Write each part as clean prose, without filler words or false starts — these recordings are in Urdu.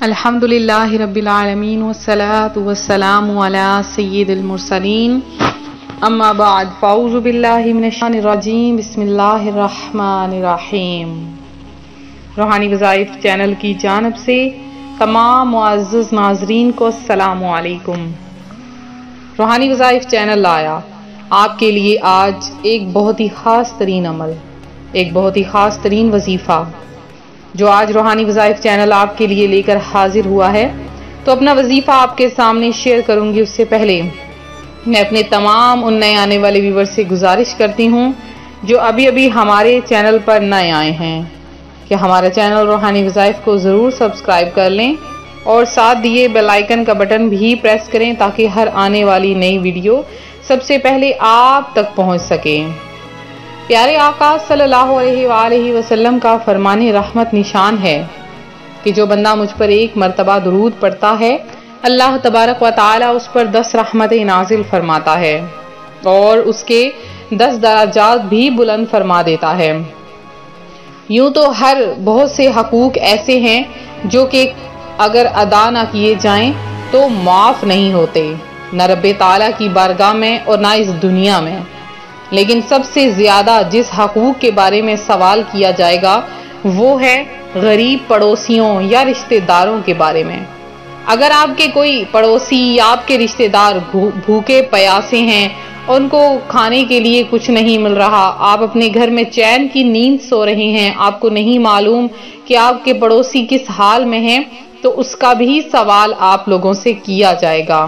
الحمدللہ رب العالمین والصلاة والسلام علی سید المرسلین اما بعد فاعوذ باللہ من الشیطان الرجیم بسم اللہ الرحمن الرحیم۔ روحانی وظائف چینل کی جانب سے تمام معزز ناظرین کو السلام علیکم۔ روحانی وظائف چینل لایا آپ کے لیے آج ایک بہت ہی خاص ترین عمل، ایک بہت ہی خاص ترین وظیفہ جو آج روحانی وظائف چینل آپ کے لیے لے کر حاضر ہوا ہے۔ تو اپنا وظیفہ آپ کے سامنے شیئر کروں گی، اس سے پہلے میں اپنے تمام ان نئے آنے والے ویور سے گزارش کرتی ہوں جو ابھی ہمارے چینل پر نئے آئے ہیں کہ ہمارا چینل روحانی وظائف کو ضرور سبسکرائب کر لیں اور ساتھ دیے بیل آئیکن کا بٹن بھی پریس کریں تاکہ ہر آنے والی نئی ویڈیو سب سے پہلے آپ تک پہنچ سکے۔ پیارے آقا صلی اللہ علیہ وآلہ وسلم کا فرمان رحمت نشان ہے کہ جو بندہ مجھ پر ایک مرتبہ درود پڑھتا ہے اللہ تبارک و تعالی اس پر 10 رحمتیں نازل فرماتا ہے اور اس کے 10 درجات بھی بلند فرما دیتا ہے۔ یوں تو بہت سے حقوق ایسے ہیں جو کہ اگر ادا نہ کیے جائیں تو معاف نہیں ہوتے، نہ رب تعالی کی بارگاہ میں اور نہ اس دنیا میں، لیکن سب سے زیادہ جس حقوق کے بارے میں سوال کیا جائے گا وہ ہے غریب پڑوسیوں یا رشتہ داروں کے بارے میں۔ اگر آپ کے کوئی پڑوسی یا آپ کے رشتہ دار بھوکے پیاسے ہیں، ان کو کھانے کے لیے کچھ نہیں مل رہا، آپ اپنے گھر میں چین کی نیند سو رہے ہیں، آپ کو نہیں معلوم کہ آپ کے پڑوسی کس حال میں ہیں، تو اس کا بھی سوال آپ لوگوں سے کیا جائے گا۔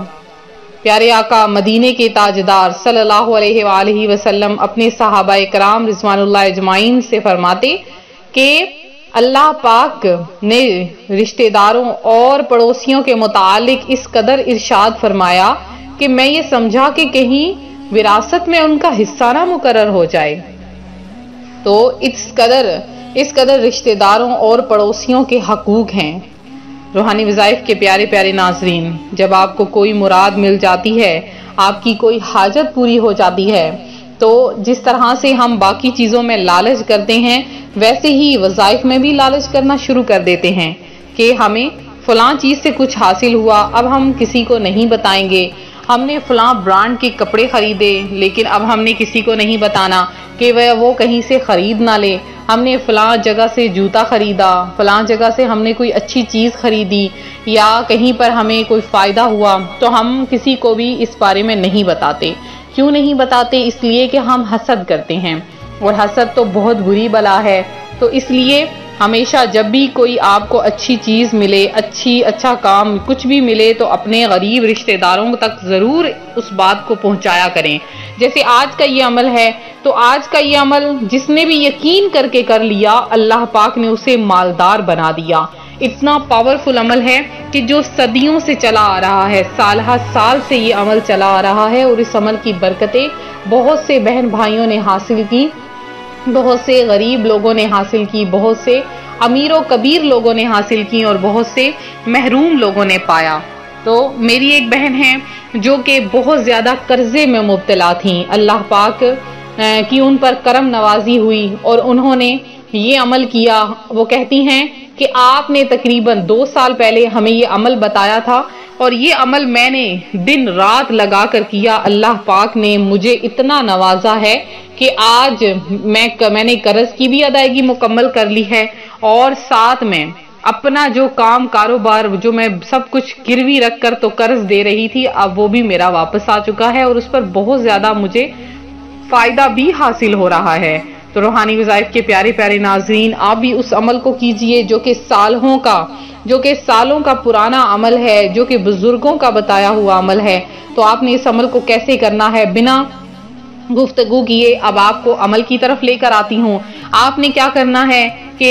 پیارے آقا مدینے کے تاجدار صلی اللہ علیہ وآلہ وسلم اپنے صحابہ کرام رضوان اللہ اجمعین سے فرماتے کہ اللہ پاک نے رشتہ داروں اور پڑوسیوں کے متعلق اس قدر ارشاد فرمایا کہ میں یہ سمجھا کہ کہیں وراثت میں ان کا حصہ نہ مقرر ہو جائے۔ تو اس قدر رشتہ داروں اور پڑوسیوں کے حقوق ہیں۔ روحانی وظائف کے پیارے پیارے ناظرین، جب آپ کو کوئی مراد مل جاتی ہے، آپ کی کوئی حاجت پوری ہو جاتی ہے، تو جس طرح سے ہم باقی چیزوں میں لالچ کرتے ہیں ویسے ہی وظائف میں بھی لالچ کرنا شروع کر دیتے ہیں کہ ہمیں فلاں چیز سے کچھ حاصل ہوا، اب ہم کسی کو نہیں بتائیں گے۔ ہم نے فلاں برانڈ کے کپڑے خریدے لیکن اب ہم نے کسی کو نہیں بتانا کہ وہ کہیں سے خرید نہ لے۔ ہم نے فلاں جگہ سے جوتا خریدا، فلاں جگہ سے ہم نے کوئی اچھی چیز خریدی یا کہیں پر ہمیں کوئی فائدہ ہوا تو ہم کسی کو بھی اس بارے میں نہیں بتاتے۔ کیوں نہیں بتاتے؟ اس لیے کہ ہم حسد کرتے ہیں اور حسد تو بہت بری بلا ہے۔ تو اس لیے ہمیشہ جب بھی کوئی آپ کو اچھی چیز ملے، اچھا کام کچھ بھی ملے تو اپنے غریب رشتہ داروں تک ضرور اس بات کو پہنچایا کریں۔ جیسے آج کا یہ عمل ہے تو آج کا یہ عمل جس نے بھی یقین کر کے کر لیا اللہ پاک نے اسے مالدار بنا دیا۔ اتنا پاورفل عمل ہے کہ جو صدیوں سے چلا آ رہا ہے، سالہ سال سے یہ عمل چلا آ رہا ہے اور اس عمل کی برکتیں بہت سے بہن بھائیوں نے حاصل کی، بہت سے غریب لوگوں نے حاصل کی، بہت سے امیر و کبیر لوگوں نے حاصل کی اور بہت سے محروم لوگوں نے پایا۔ تو میری ایک بہن ہے جو کہ بہت زیادہ قرضے میں مبتلا تھیں، اللہ پاک کی ان پر کرم نوازی ہوئی اور انہوں نے یہ عمل کیا۔ وہ کہتی ہیں کہ آپ نے تقریباً 2 سال پہلے ہمیں یہ عمل بتایا تھا اور یہ عمل میں نے دن رات لگا کر کیا، اللہ پاک نے مجھے اتنا نوازا ہے کہ آج میں نے قرض کی بھی ادائیگی مکمل کر لی ہے اور ساتھ میں اپنا جو کاروبار جو میں سب کچھ گروی رکھ کر تو قرض دے رہی تھی اب وہ بھی میرا واپس آ چکا ہے اور اس پر بہت زیادہ مجھے فائدہ بھی حاصل ہو رہا ہے۔ تو روحانی وظائف کے پیارے پیارے ناظرین، آپ بھی اس عمل کو کیجئے جو کہ سالوں کا پرانا عمل ہے، جو کہ بزرگوں کا بتایا ہوا عمل ہے۔ تو آپ نے اس عمل کو کیسے کرنا ہے؟ بنا گفتگو کیے اب آپ کو عمل کی طرف لے کر آتی ہوں۔ آپ نے کیا کرنا ہے کہ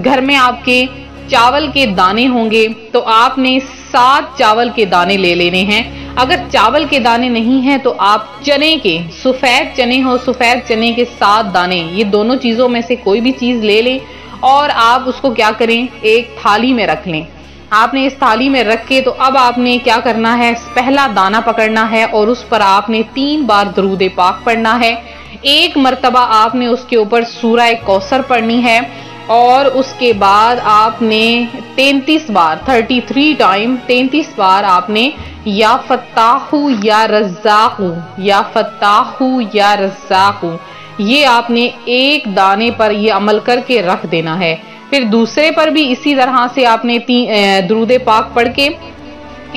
گھر میں آپ کے چاول کے دانے ہوں گے تو آپ نے 7 چاول کے دانے لے لینے ہیں۔ اگر چاول کے دانے نہیں ہیں تو آپ چنے کے سفید چنے کے 7 دانے، یہ دونوں چیزوں میں سے کوئی بھی چیز لے لیں اور آپ اس کو کیا کریں، ایک تھالی میں رکھ لیں۔ آپ نے اس تھالی میں رکھ کے تو اب آپ نے کیا کرنا ہے، پہلا دانہ پکڑنا ہے اور اس پر آپ نے 3 بار درود پاک پڑھنا ہے۔ ایک مرتبہ آپ نے اس کے اوپر سورہ کوثر پڑھنی ہے اور اس کے بعد آپ نے 33 بار 33 ٹائم 33 بار آپ نے یا فتاح یا رزاق یا فتاح یا رزاق یہ آپ نے ایک دانے پر یہ عمل کر کے رکھ دینا ہے. پھر دوسرے پر بھی اسی طرح سے آپ نے درود پاک پڑھ کے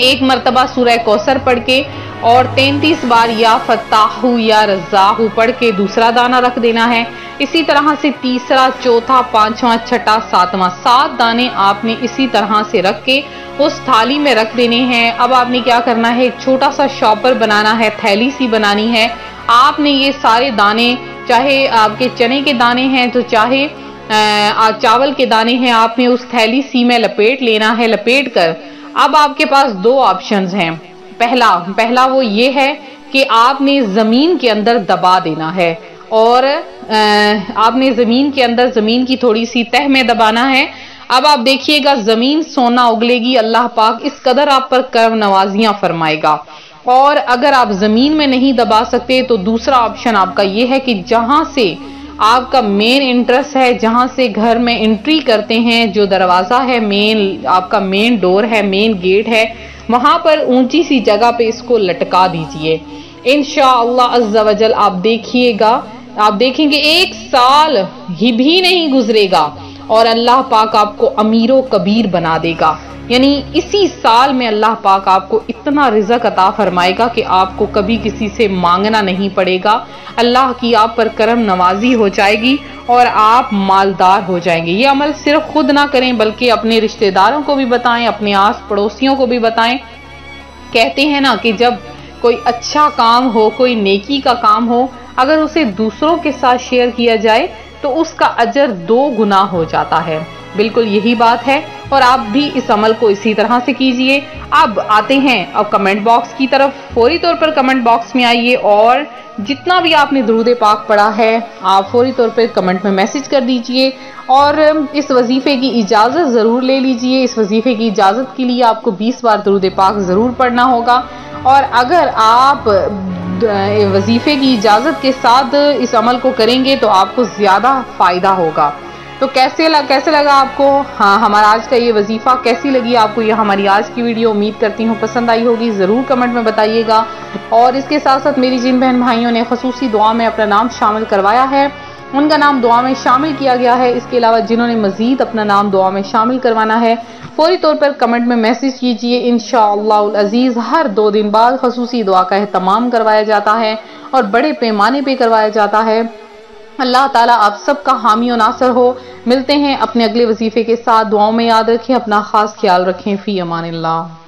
ایک مرتبہ سورہ کوثر پڑھ کے اور 33 بار یا فتاح یا رزاق پڑھ کے دوسرا دانہ رکھ دینا ہے. اسی طرح سے تیسرا، چوتھا، پانچواں، چھٹا، ساتواں 7 دانے آپ نے اسی طرح سے رکھ کے اس تھالی میں رکھ دینے ہیں. اب آپ نے کیا کرنا ہے، ایک چھوٹا سا شاپر بنانا ہے، تھیلی سی بنانی ہے. آپ نے یہ سارے دانے، چاہے آپ کے چنے کے دانے ہیں تو چاہے چاول کے دانے ہیں، آپ نے اس تھیلی سی میں لپیٹ لینا ہے. لپیٹ کر اب آپ کے پاس 2 آپشنز ہیں. پہلا وہ یہ ہے کہ آپ نے زمین کے اندر دبا دینا ہے، اور آپ نے زمین کے اندر زمین کی تھوڑی سی تہ میں دبانا ہے. اب آپ دیکھیے گا زمین سونا اگلے گی، اللہ پاک اس قدر آپ پر کرم نوازیاں فرمائے گا. اور اگر آپ زمین میں نہیں دبا سکتے تو دوسرا آپشن آپ کا یہ ہے کہ جہاں سے آپ کا مین انٹرس ہے، جہاں سے گھر میں انٹری کرتے ہیں، جو دروازہ ہے، آپ کا مین ڈور ہے، مین گیٹ ہے، وہاں پر اونچی سی جگہ پہ اس کو لٹکا دیجئے. انشاءاللہ عز و جل آپ دیکھیے گا، آپ دیکھیں گے 1 سال ہی بھی نہیں گزرے گا اور اللہ پاک آپ کو امیر و کبیر بنا دے گا. یعنی اسی سال میں اللہ پاک آپ کو اتنا رزق عطا فرمائے گا کہ آپ کو کبھی کسی سے مانگنا نہیں پڑے گا. اللہ کی آپ پر کرم نوازی ہو جائے گی اور آپ مالدار ہو جائیں گے. یہ عمل صرف خود نہ کریں بلکہ اپنے رشتہ داروں کو بھی بتائیں، اپنے آس پڑوسیوں کو بھی بتائیں. کہتے ہیں نا کہ جب کوئی اچھا کام ہو، کوئی نیکی کا کام ہو، اگر اسے دوسروں کے ساتھ شیئر کیا جائے تو اس کا اجر 2 گنا ہو جاتا ہے. بالکل یہی بات ہے، اور آپ بھی اس عمل کو اسی طرح سے کیجئے. اب آتے ہیں اب کمنٹ باکس کی طرف. فوری طور پر کمنٹ باکس میں آئیے اور جتنا بھی آپ نے درود پاک پڑھا ہے آپ فوری طور پر کمنٹ میں میسج کر دیجئے، اور اس وظیفے کی اجازت ضرور لے لیجئے. اس وظیفے کی اجازت کے لیے آپ کو 20 بار درود پاک ضرور پڑھنا ہوگا، اور اگر آپ وظیفے کی اجازت کے ساتھ اس عمل کو کریں گے تو آپ کو زیادہ فائدہ ہوگا. تو کیسے لگا آپ کو ہمارا آج کا یہ وظیفہ؟ کیسی لگی آپ کو یہ ہماری آج کی ویڈیو؟ امید کرتی ہوں پسند آئی ہوگی. ضرور کمنٹ میں بتائیے گا. اور اس کے ساتھ ساتھ میری جن بہن بھائیوں نے خصوصی دعا میں اپنا نام شامل کروایا ہے ان کا نام دعا میں شامل کیا گیا ہے. اس کے علاوہ جنہوں نے مزید اپنا نام دعا میں شامل کروانا ہے فوری طور پر کمنٹ میں میسج کیجئے. انشاءاللہ العزیز ہر 2 دن بعد خصوصی دعا کا اہتمام کروایا جاتا ہے اور بڑے پیمانے پہ کروایا جاتا ہے. اللہ تعالیٰ آپ سب کا حامی و ناصر ہو. ملتے ہیں اپنے اگلے وظیفے کے ساتھ. دعاؤں میں یاد رکھیں، اپنا خاص خیال رکھیں. فی امان اللہ.